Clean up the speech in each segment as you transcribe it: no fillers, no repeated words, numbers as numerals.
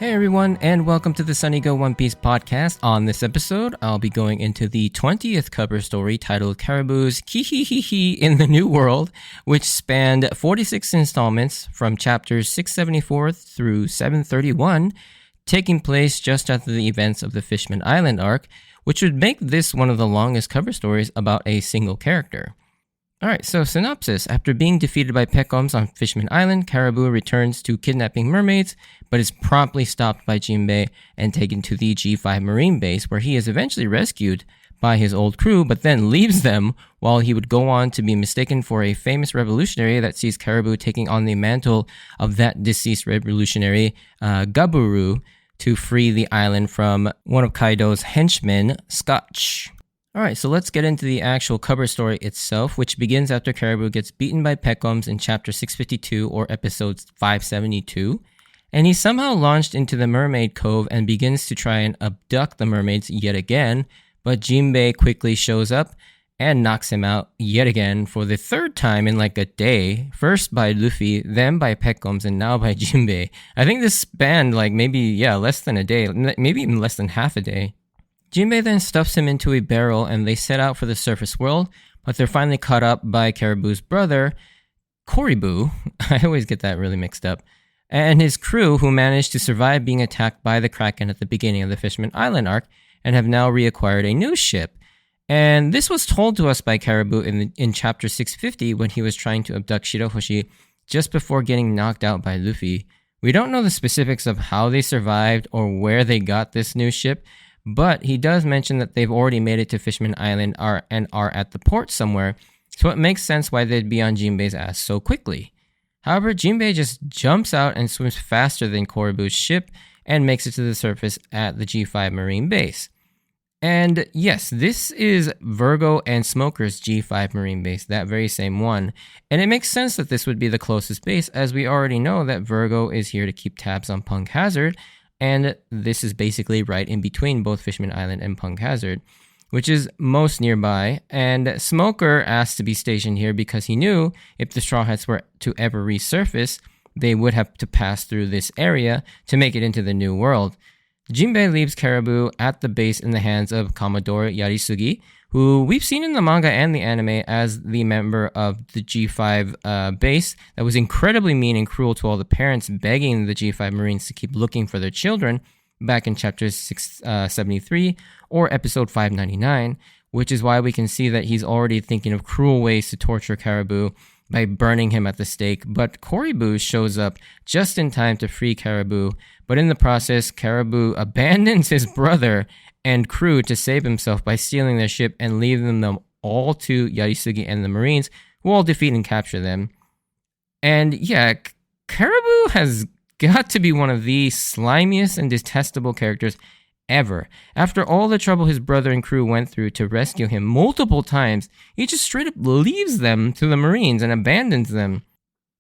Hey everyone, and welcome to the Sunny Go One Piece podcast. On this episode, I'll be going into the 20th cover story titled Caribou's Kehihihihi in the New World, which spanned 46 installments from chapters 674 through 731, taking place just after the events of the Fishman Island arc, which would make this one of the longest cover stories about a single character. Alright, so synopsis. After being defeated by Pecoms on Fishman Island, Caribou returns to kidnapping mermaids, but is promptly stopped by Jinbei and taken to the G5 Marine base, where he is eventually rescued by his old crew, but then leaves them while he would go on to be mistaken for a famous revolutionary that sees Caribou taking on the mantle of that deceased revolutionary, Gaburu, to free the island from one of Kaido's henchmen, Scotch. Alright, so let's get into the actual cover story itself, which begins after Caribou gets beaten by Pecoms in chapter 652 or episode 572, and he's somehow launched into the Mermaid Cove and begins to try and abduct the mermaids yet again, but Jinbei quickly shows up and knocks him out yet again for the third time in like a day, first by Luffy, then by Pecoms, and now by Jinbei. I think this spanned like maybe, less than a day, maybe even less than half a day. Jinbei then stuffs him into a barrel and they set out for the surface world, but they're finally caught up by Caribou's brother, Caribou, I always get that really mixed up, and his crew, who managed to survive being attacked by the Kraken at the beginning of the Fishman Island arc and have now reacquired a new ship. And this was told to us by Caribou in chapter 650 when he was trying to abduct Shirahoshi just before getting knocked out by Luffy. We don't know the specifics of how they survived or where they got this new ship, but he does mention that they've already made it to Fishman Island and are at the port somewhere, so it makes sense why they'd be on Jinbei's ass so quickly. However, Jinbei just jumps out and swims faster than Caribou's ship and makes it to the surface at the G5 Marine base. And yes, this is Virgo and Smoker's G5 Marine base, that very same one. And it makes sense that this would be the closest base, as we already know that Virgo is here to keep tabs on Punk Hazard, and this is basically right in between both Fishman Island and Punk Hazard, which is most nearby. And Smoker asked to be stationed here because he knew if the Straw Hats were to ever resurface, they would have to pass through this area to make it into the New World. Jinbei leaves Caribou at the base in the hands of Commodore Yarisugi, who we've seen in the manga and the anime as the member of the G5 base that was incredibly mean and cruel to all the parents, begging the G5 Marines to keep looking for their children back in chapter 673 or episode 599, which is why we can see that he's already thinking of cruel ways to torture Caribou by burning him at the stake. But Caribou shows up just in time to free Caribou, but in the process, Caribou abandons his brother and crew to save himself by stealing their ship and leaving them all to Yarisugi and the Marines, who all defeat and capture them. And yeah, Caribou has got to be one of the slimiest and detestable characters ever. After all the trouble his brother and crew went through to rescue him multiple times, he just straight up leaves them to the Marines and abandons them.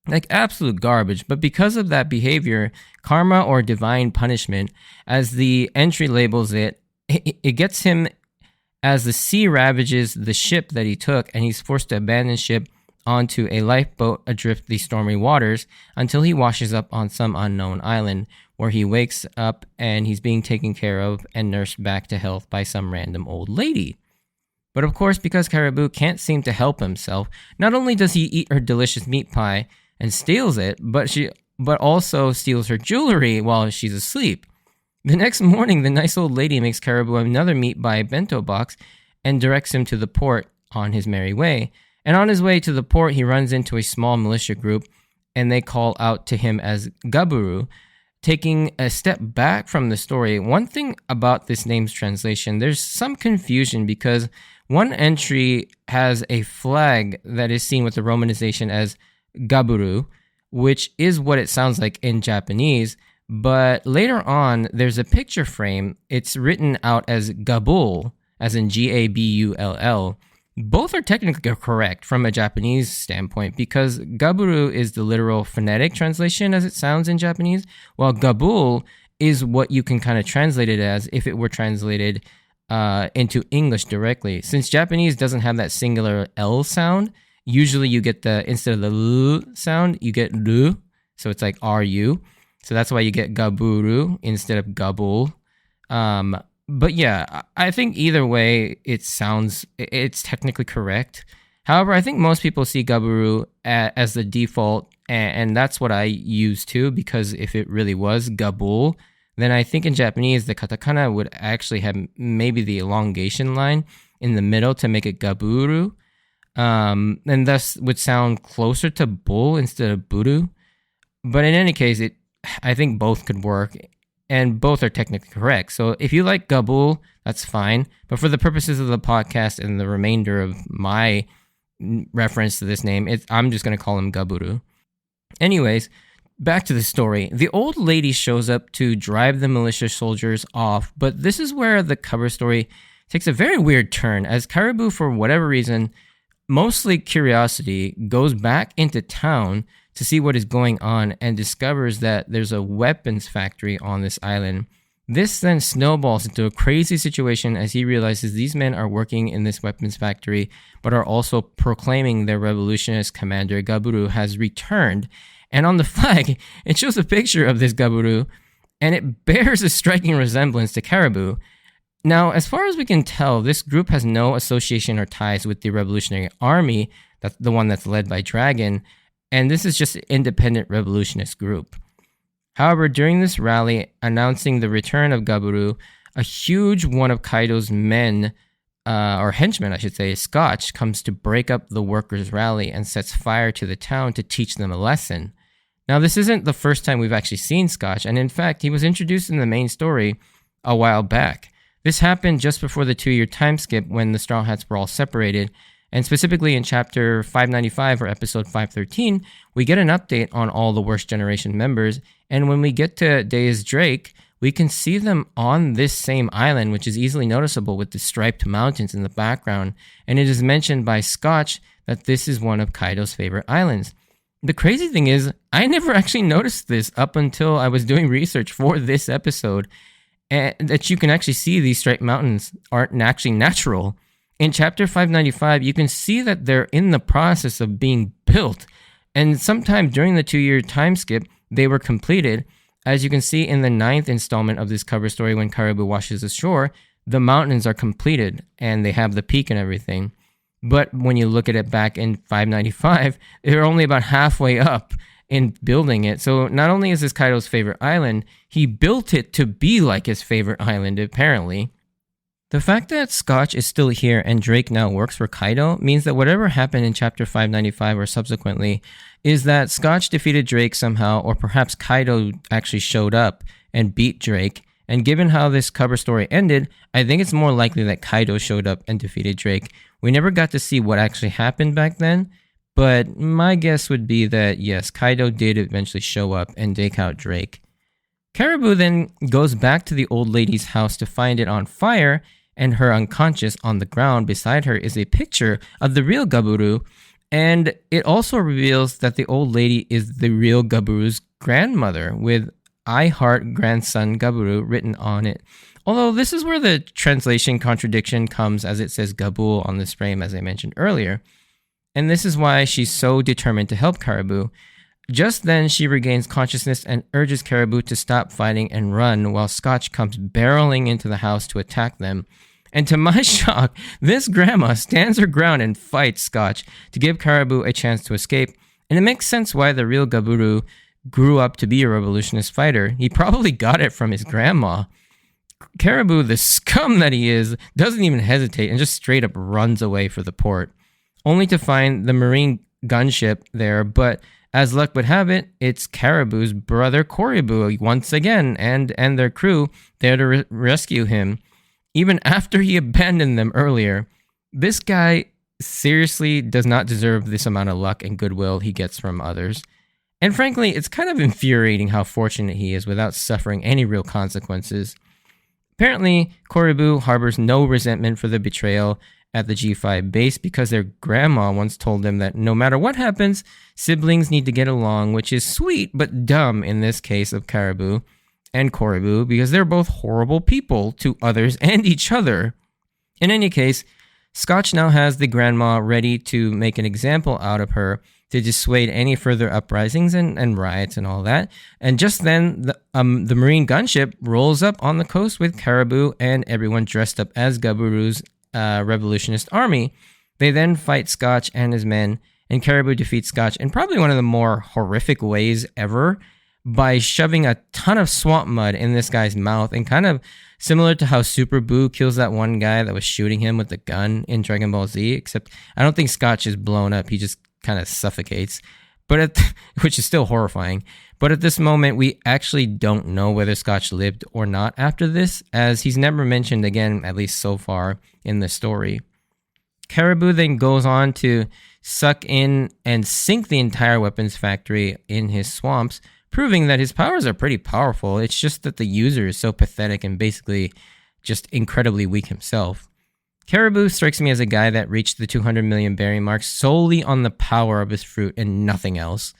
Like absolute garbage. But because of that behavior, karma or divine punishment, as the entry labels it gets him as the sea ravages the ship that he took, and he's forced to abandon ship onto a lifeboat adrift the stormy waters until he washes up on some unknown island, where he wakes up and he's being taken care of and nursed back to health by some random old lady. But of course, because Caribou can't seem to help himself, not only does he eat her delicious meat pie and steals it, but also steals her jewelry while she's asleep. The next morning, the nice old lady makes Caribou another meat pie bento box and directs him to the port on his merry way. And on his way to the port, he runs into a small militia group, and they call out to him as Gaburu. Taking a step back from the story, one thing about this name's translation, there's some confusion because one entry has a flag that is seen with the romanization as Gaburu, which is what it sounds like in Japanese, but later on, there's a picture frame. It's written out as Gabul, as in Gabull. Both are technically correct from a Japanese standpoint because Gaburu is the literal phonetic translation as it sounds in Japanese, while Gabul is what you can kind of translate it as if it were translated into English directly. Since Japanese doesn't have that singular L sound, usually you get instead of the L sound, you get L, so it's like RU. So that's why you get gaburu instead of gabul. But yeah, I think either way, it's technically correct. However, I think most people see gaburu as the default, and that's what I use too, because if it really was gabul, then I think in Japanese, the katakana would actually have maybe the elongation line in the middle to make it gaburu, and thus would sound closer to bull instead of buru. But in any case, I think both could work, and both are technically correct. So if you like gabul, that's fine. But for the purposes of the podcast and the remainder of my reference to this name, I'm just going to call him gaburu. Anyways, back to the story. The old lady shows up to drive the militia soldiers off, but this is where the cover story takes a very weird turn, as Caribou, for whatever reason, mostly curiosity, goes back into town to see what is going on and discovers that there's a weapons factory on this island. This then snowballs into a crazy situation as he realizes these men are working in this weapons factory, but are also proclaiming their revolutionist commander Gaburu has returned. And on the flag, it shows a picture of this Gaburu, and it bears a striking resemblance to Caribou. Now, as far as we can tell, this group has no association or ties with the Revolutionary Army, that's the one that's led by Dragon, and this is just an independent revolutionist group. However, during this rally announcing the return of Gaburu, a huge one of Kaido's men, or henchmen I should say, Scotch, comes to break up the workers' rally and sets fire to the town to teach them a lesson. Now, this isn't the first time we've actually seen Scotch, and in fact, he was introduced in the main story a while back. This happened just before the 2-year time skip when the Straw Hats were all separated, and specifically in chapter 595 or episode 513, we get an update on all the Worst Generation members, and when we get to Dae's Drake, we can see them on this same island, which is easily noticeable with the striped mountains in the background, and it is mentioned by Scotch that this is one of Kaido's favorite islands. The crazy thing is, I never actually noticed this up until I was doing research for this episode, and that you can actually see these striped mountains aren't actually natural. In chapter 595, you can see that they're in the process of being built, and sometime during the 2-year time skip, they were completed. As you can see in the 9th installment of this cover story, when Caribou washes ashore, the mountains are completed, and they have the peak and everything. But when you look at it back in 595, they're only about halfway up in building it. So not only is this Kaido's favorite island, he built it to be like his favorite island, apparently. The fact that Scotch is still here and Drake now works for Kaido means that whatever happened in chapter 595 or subsequently is that Scotch defeated Drake somehow, or perhaps Kaido actually showed up and beat Drake. And given how this cover story ended, I think it's more likely that Kaido showed up and defeated Drake. We never got to see what actually happened back then, but my guess would be that yes, Kaido did eventually show up and take out Drake. Caribou then goes back to the old lady's house to find it on fire, and her unconscious. On the ground beside her is a picture of the real Gaburu, and it also reveals that the old lady is the real Gaburu's grandmother, with I heart grandson Gaburu written on it. Although this is where the translation contradiction comes, as it says Gabul on this frame, as I mentioned earlier. And this is why she's so determined to help Caribou. Just then, she regains consciousness and urges Caribou to stop fighting and run, while Scotch comes barreling into the house to attack them. And to my shock, this grandma stands her ground and fights Scotch to give Caribou a chance to escape. And it makes sense why the real Gaburu grew up to be a revolutionist fighter. He probably got it from his grandma. Caribou, the scum that he is, doesn't even hesitate and just straight up runs away for the port, only to find the marine gunship there. But as luck would have it, it's Caribou's brother Caribou once again, and their crew there to rescue him, even after he abandoned them earlier. This guy seriously does not deserve this amount of luck and goodwill he gets from others. And frankly, it's kind of infuriating how fortunate he is without suffering any real consequences. Apparently, Caribou harbors no resentment for the betrayal at the G5 base because their grandma once told them that no matter what happens, siblings need to get along, which is sweet but dumb in this case of Caribou and Caribou, because they're both horrible people to others and each other. In any case, Scotch now has the grandma ready to make an example out of her to dissuade any further uprisings and riots and all that. And just then, the Marine gunship rolls up on the coast with Caribou and everyone dressed up as Gaburu's revolutionist army. They then fight Scotch and his men, and Caribou defeats Scotch in probably one of the more horrific ways ever by shoving a ton of swamp mud in this guy's mouth, and kind of similar to how Super Boo kills that one guy that was shooting him with the gun in Dragon Ball Z, except I don't think Scotch is blown up. He just kind of suffocates, which is still horrifying. But at this moment, we actually don't know whether Scotch lived or not after this, as he's never mentioned again, at least so far in the story. Caribou then goes on to suck in and sink the entire weapons factory in his swamps, proving that his powers are pretty powerful. It's just that the user is so pathetic and basically just incredibly weak himself. Caribou strikes me as a guy that reached the 200 million berry mark solely on the power of his fruit and nothing else.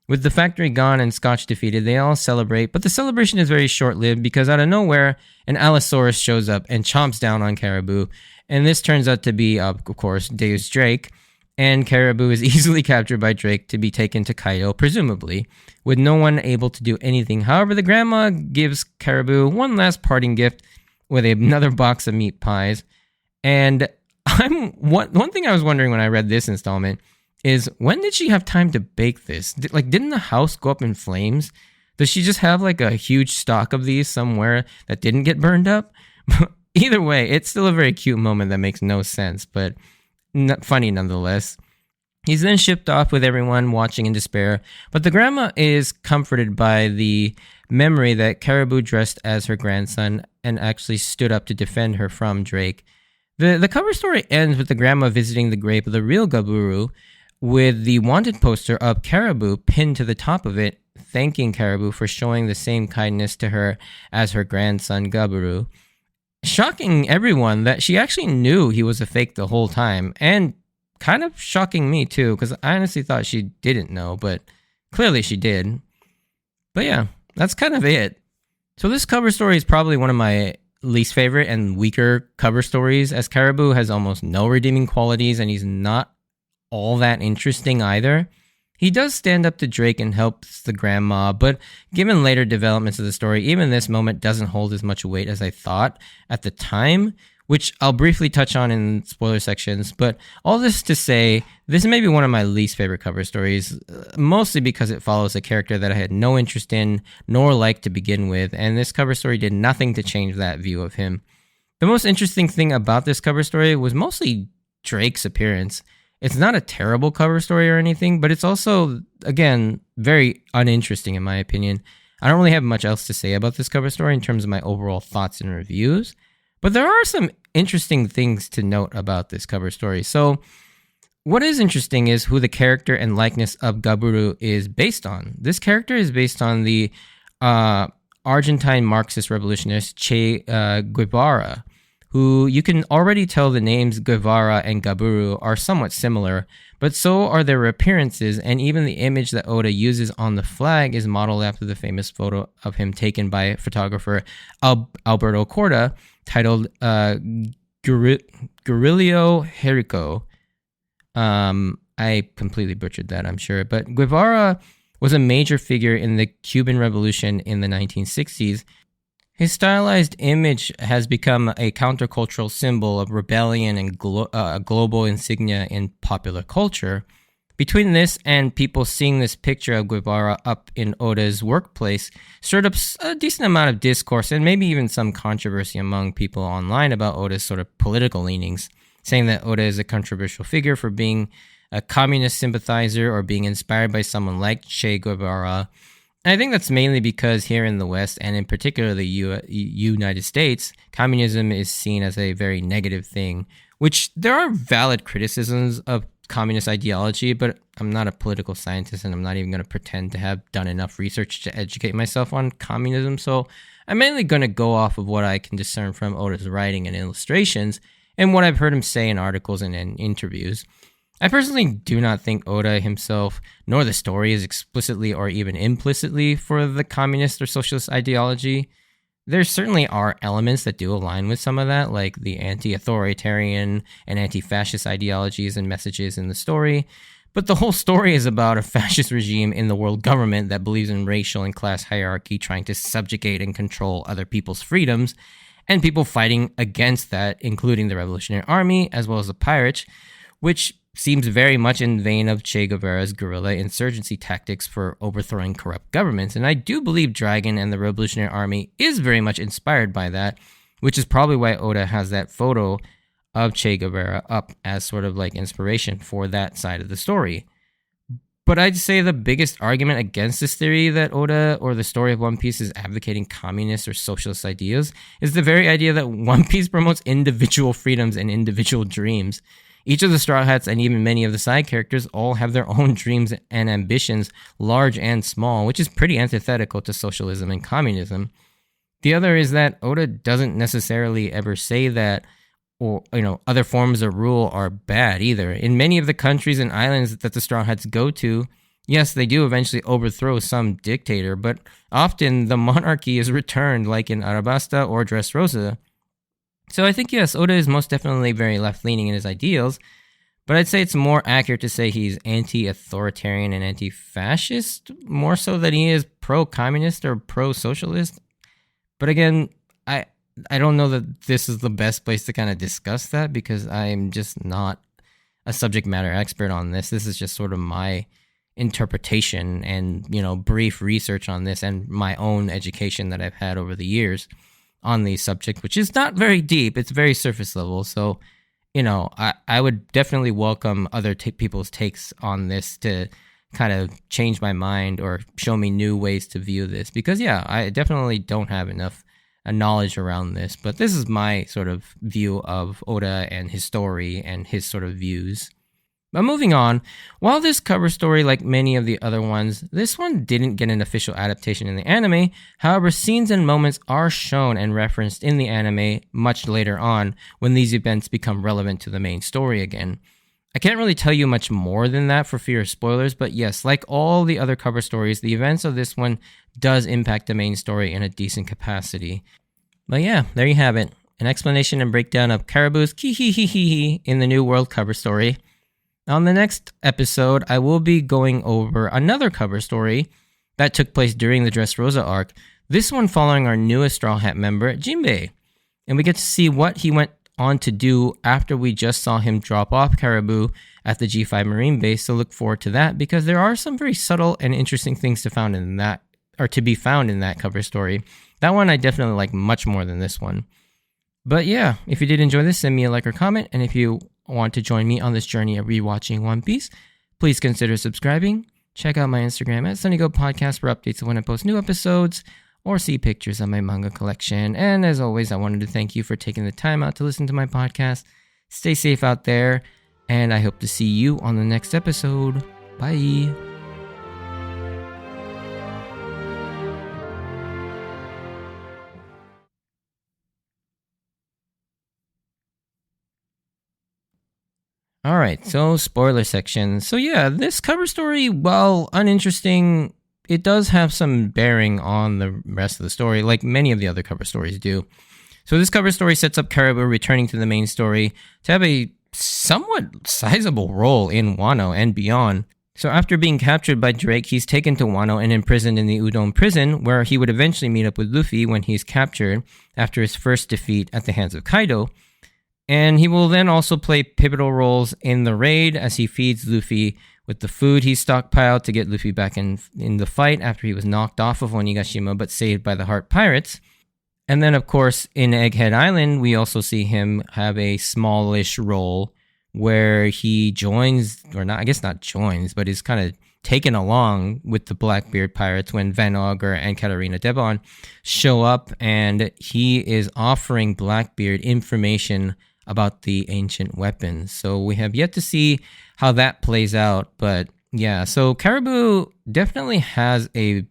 With the factory gone and Scotch defeated, they all celebrate, but the celebration is very short-lived because out of nowhere, an Allosaurus shows up and chomps down on Caribou, and this turns out to be, of course, Deus Drake, and Caribou is easily captured by Drake to be taken to Kaido, presumably, with no one able to do anything. However, the grandma gives Caribou one last parting gift with another box of meat pies. And one thing I was wondering when I read this installment is, when did she have time to bake this? Didn't the house go up in flames? Does she just have like a huge stock of these somewhere that didn't get burned up? Either way, it's still a very cute moment that makes no sense, but funny nonetheless. He's then shipped off with everyone watching in despair, but the grandma is comforted by the memory that Caribou dressed as her grandson and actually stood up to defend her from Drake. The cover story ends with the grandma visiting the grave of the real Gaburu, with the wanted poster of Caribou pinned to the top of it, thanking Caribou for showing the same kindness to her as her grandson Gaburu. Shocking everyone that she actually knew he was a fake the whole time, and kind of shocking me too, because I honestly thought she didn't know, but clearly she did. But yeah, that's kind of it. So this cover story is probably one of my least favorite and weaker cover stories, as Caribou has almost no redeeming qualities and he's not all that interesting either. He does stand up to Drake and helps the grandma, but given later developments of the story, even this moment doesn't hold as much weight as I thought at the time, which I'll briefly touch on in spoiler sections. But all this to say, this may be one of my least favorite cover stories, mostly because it follows a character that I had no interest in nor liked to begin with, and this cover story did nothing to change that view of him. The most interesting thing about this cover story was mostly Drake's appearance. It's not a terrible cover story or anything, but it's also, again, very uninteresting in my opinion. I don't really have much else to say about this cover story in terms of my overall thoughts and reviews, but there are some interesting things to note about this cover story. So what is interesting is who the character and likeness of Gaburu is based on. This character is based on the Argentine Marxist revolutionist Che Guevara, who you can already tell the names Guevara and Gaburu are somewhat similar, but so are their appearances, and even the image that Oda uses on the flag is modeled after the famous photo of him taken by photographer Alberto Corda, titled Guerrillo Jericho. I completely butchered that, I'm sure, but Guevara was a major figure in the Cuban Revolution in the 1960s. His stylized image has become a countercultural symbol of rebellion and global insignia in popular culture. Between this and people seeing this picture of Guevara up in Oda's workplace stirred up a decent amount of discourse and maybe even some controversy among people online about Oda's sort of political leanings, saying that Oda is a controversial figure for being a communist sympathizer or being inspired by someone like Che Guevara. And I think that's mainly because here in the West, and in particular the United States, communism is seen as a very negative thing, which there are valid criticisms of communist ideology, but I'm not a political scientist and I'm not even going to pretend to have done enough research to educate myself on communism. So I'm mainly going to go off of what I can discern from Oda's writing and illustrations and what I've heard him say in articles and in interviews. I personally do not think Oda himself, nor the story, is explicitly or even implicitly for the communist or socialist ideology. There certainly are elements that do align with some of that, like the anti-authoritarian and anti-fascist ideologies and messages in the story, But the whole story is about a fascist regime in the world government that believes in racial and class hierarchy, trying to subjugate and control other people's freedoms, and people fighting against that, including the Revolutionary Army as well as the pirates, which seems very much in vein of Che Guevara's guerrilla insurgency tactics for overthrowing corrupt governments. And I do believe Dragon and the Revolutionary Army is very much inspired by that, which is probably why Oda has that photo of Che Guevara up as sort of like inspiration for that side of the story. But I'd say the biggest argument against this theory that Oda or the story of One Piece is advocating communist or socialist ideas is the very idea that One Piece promotes individual freedoms and individual dreams. Each of the Straw Hats and even many of the side characters all have their own dreams and ambitions, large and small, which is pretty antithetical to socialism and communism. The other is that Oda doesn't necessarily ever say that, or other forms of rule are bad either. In many of the countries and islands that the Straw Hats go to, yes, they do eventually overthrow some dictator, but often the monarchy is returned, like in Arabasta or Dressrosa. So I think, yes, Oda is most definitely very left-leaning in his ideals, but I'd say it's more accurate to say he's anti-authoritarian and anti-fascist, more so than he is pro-communist or pro-socialist. But again, I don't know that this is the best place to kind of discuss that, because I'm just not a subject matter expert on this. This is just sort of my interpretation and, brief research on this and my own education that I've had over the years on the subject, which is not very deep. It's very surface level. So, I would definitely welcome other people's takes on this to kind of change my mind or show me new ways to view this, because I definitely don't have enough knowledge around this, but this is my sort of view of Oda and his story and his sort of views. But moving on, while this cover story, like many of the other ones, this one didn't get an official adaptation in the anime. However, scenes and moments are shown and referenced in the anime much later on when these events become relevant to the main story again. I can't really tell you much more than that for fear of spoilers, but yes, like all the other cover stories, the events of this one does impact the main story in a decent capacity. But yeah, there you have it. An explanation and breakdown of Caribou's Kehihihihi in the New World cover story. On the next episode, I will be going over another cover story that took place during the Dressrosa arc, this one following our newest Straw Hat member, Jinbei. And we get to see what he went on to do after we just saw him drop off Caribou at the G5 Marine Base, so look forward to that, because there are some very subtle and interesting things to be found in that cover story. That one I definitely like much more than this one. But yeah, if you did enjoy this, send me a like or comment, and if you want to join me on this journey of rewatching One Piece, please consider subscribing. Check out my Instagram at SunnyGo Podcast for updates of when I post new episodes, or see pictures of my manga collection. And as always, I wanted to thank you for taking the time out to listen to my podcast. Stay safe out there, and I hope to see you on the next episode. Bye. Alright, so spoiler section. So yeah, this cover story, while uninteresting, it does have some bearing on the rest of the story, like many of the other cover stories do. So this cover story sets up Caribou returning to the main story to have a somewhat sizable role in Wano and beyond. So after being captured by Drake, he's taken to Wano and imprisoned in the Udon prison, where he would eventually meet up with Luffy when he's captured after his first defeat at the hands of Kaido. And he will then also play pivotal roles in the raid as he feeds Luffy with the food he stockpiled to get Luffy back in the fight after he was knocked off of Onigashima but saved by the Heart Pirates. And then, of course, in Egghead Island, we also see him have a smallish role where he joins, or not, I guess not joins, but is kind of taken along with the Blackbeard Pirates when Van Augur and Katarina Devon show up, and he is offering Blackbeard information about the ancient weapons. So we have yet to see how that plays out, but yeah, so Caribou definitely has a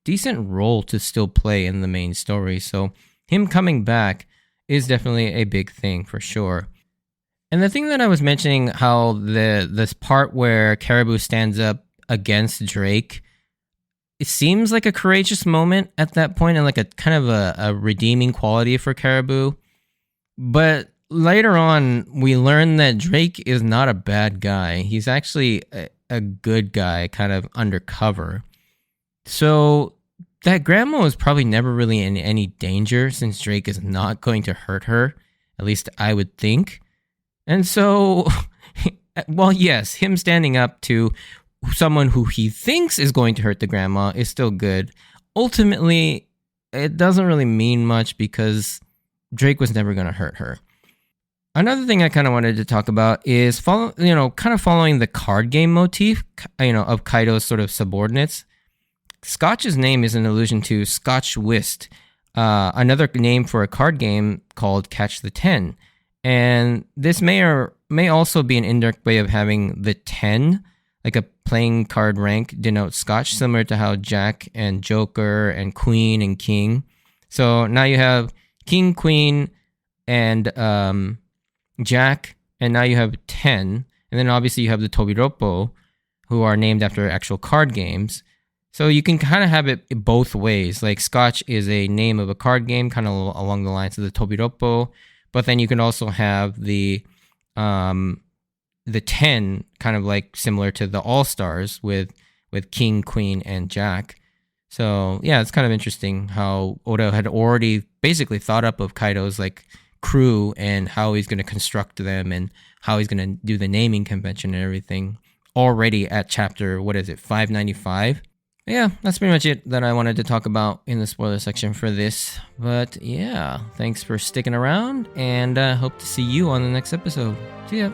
decent role to still play in the main story, so him coming back is definitely a big thing for sure. And the thing that I was mentioning, how this part where Caribou stands up against Drake, it seems like a courageous moment at that point and like a kind of a redeeming quality for Caribou, but later on, we learn that Drake is not a bad guy. He's actually a good guy kind of undercover. So that grandma was probably never really in any danger since Drake is not going to hurt her. At least I would think. And so, well, yes, him standing up to someone who he thinks is going to hurt the grandma is still good. Ultimately, it doesn't really mean much because Drake was never going to hurt her. Another thing I kind of wanted to talk about is following the card game motif, of Kaido's sort of subordinates. Scotch's name is an allusion to Scotch whist, another name for a card game called Catch the 10. And this may also be an indirect way of having the 10, like a playing card rank, denote Scotch, similar to how Jack and Joker and Queen and King. So now you have King, Queen, and Jack, and now you have 10. And then obviously you have the Tobiroppo, who are named after actual card games. So you can kind of have it both ways. Like Scotch is a name of a card game, kind of along the lines of the Tobiroppo, but then you can also have the 10, kind of like similar to the All-Stars with King, Queen, and Jack. So yeah, it's kind of interesting how Oda had already basically thought up of Kaido's like crew and how he's going to construct them and how he's going to do the naming convention and everything already at chapter, 595? Yeah, that's pretty much it that I wanted to talk about in the spoiler section for this. But yeah, thanks for sticking around, and hope to see you on the next episode. See ya.